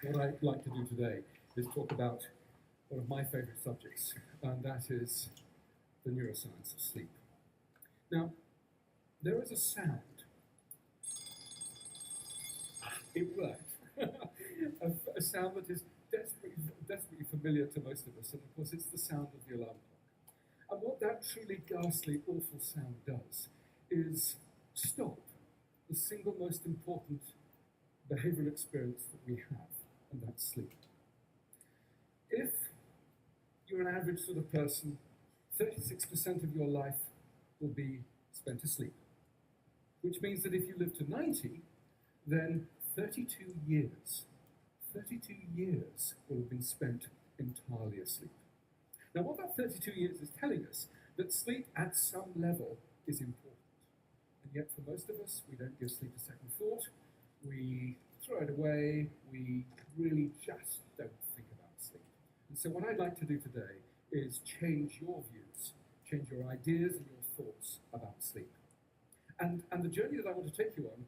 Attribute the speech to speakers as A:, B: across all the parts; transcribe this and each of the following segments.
A: what I'd like to do today is talk about one of my favourite subjects, and that is the neuroscience of sleep. Now, there is a sound. It worked. a sound that is desperately familiar to most of us, and of course it's the sound of the alarm clock. And what that truly ghastly, awful sound does is stop the single most important behavioural experience that we have, and that's sleep. If you're an average sort of person, 36% of your life will be spent asleep, which means that if you live to 90, then 32 years will have been spent entirely asleep. Now, what that 32 years is telling us, that sleep at some level is important. And yet, for most of us, we don't give sleep a second thought. We throw it away. We really just don't think about sleep. And so what I'd like to do today is change your views, change your ideas and your thoughts about sleep. And the journey that I want to take you on,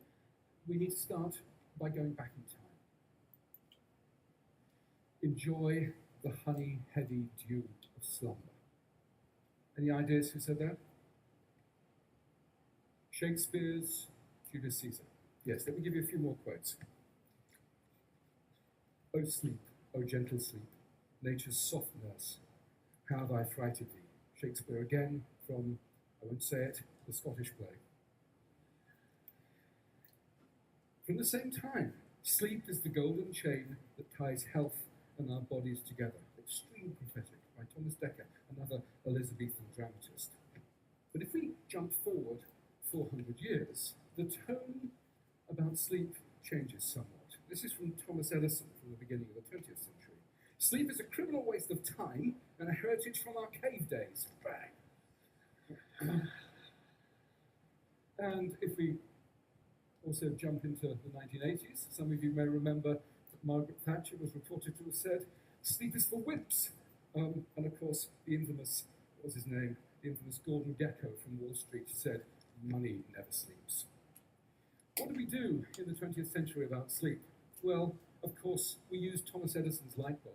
A: we need to start by going back in time. Enjoy the honey-heady dew of slumber. Any ideas who said that? Shakespeare's Julius Caesar. Yes, let me give you a few more quotes. O sleep, O gentle sleep, nature's soft nurse, how have I frighted thee? Shakespeare again from, I won't say it, the Scottish play. From the same time, sleep is the golden chain that ties health and our bodies together. Extremely prophetic by Thomas Dekker, another Elizabethan dramatist. But if we jump forward 400 years, the tone about sleep changes somewhat. This is from Thomas Edison from the beginning of the 20th century. Sleep is a criminal waste of time and a heritage from our cave days. And if we also jump into the 1980s, some of you may remember that Margaret Thatcher was reported to have said, sleep is for wimps. And of course, the infamous, what was his name? The infamous Gordon Gekko from Wall Street said, money never sleeps. What do we do in the 20th century about sleep? Well, of course, we used Thomas Edison's light bulb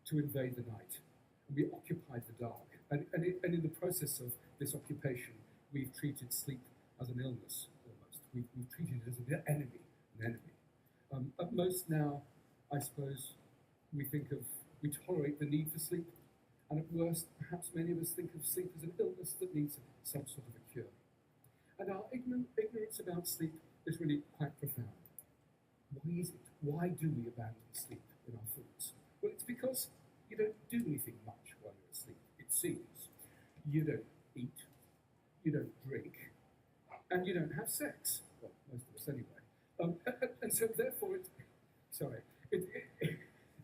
A: to invade the night. And we occupied the dark. And in the process of this occupation, we've treated sleep as an illness, almost. We've treated it as an enemy. At most now, I suppose, we tolerate the need for sleep. And at worst, perhaps many of us think of sleep as an illness that needs some sort of a cure. And our ignorance about sleep is really quite profound. Why is it? Why do we abandon sleep in our thoughts? Well, it's because you don't do anything much while you're asleep, it seems. You don't eat, you don't drink, and you don't have sex. Well, most of us anyway. And so therefore,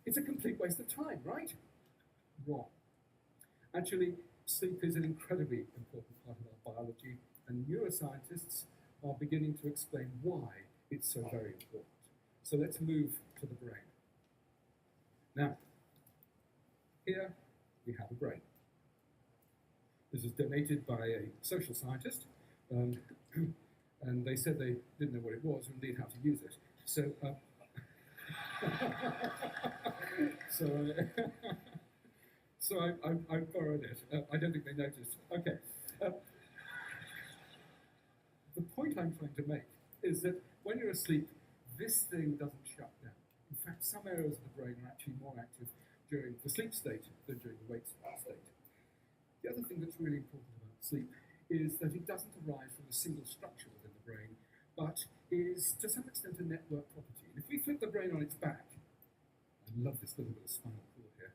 A: it's a complete waste of time, right? Wrong. Actually, sleep is an incredibly important part of our biology, and neuroscientists are beginning to explain why it's so very important. So let's move to the brain. Now, here we have a brain. This is donated by a social scientist, and they said they didn't know what it was or indeed how to use it. So, so I borrowed it. I don't think they noticed. Okay. The point I'm trying to make is that when you're asleep, this thing doesn't shut down. In fact, some areas of the brain are actually more active during the sleep state than during the wake state. The other thing that's really important about sleep is that it doesn't arise from a single structure within the brain, but is to some extent a network property. And if we flip the brain on its back, I love this little bit of spinal cord here.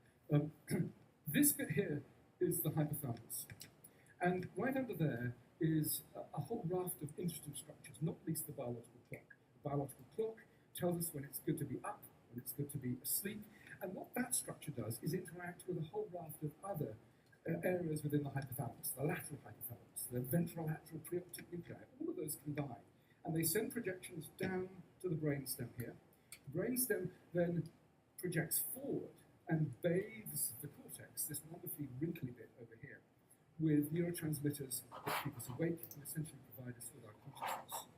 A: This bit here is the hypothalamus. And right under there is a whole raft of interesting structures, not least the biological clock. The biological clock tells us when it's good to be up, when it's good to be asleep. And what that structure does is interact with a whole raft of other areas within the hypothalamus, the lateral hypothalamus, the ventrolateral preoptic nuclei, all of those combine. And they send projections down to the brainstem here. The brainstem then projects forward and bathes the cortex, this wonderfully wrinkly bit over here, with neurotransmitters that keep us awake and essentially provide us with our consciousness.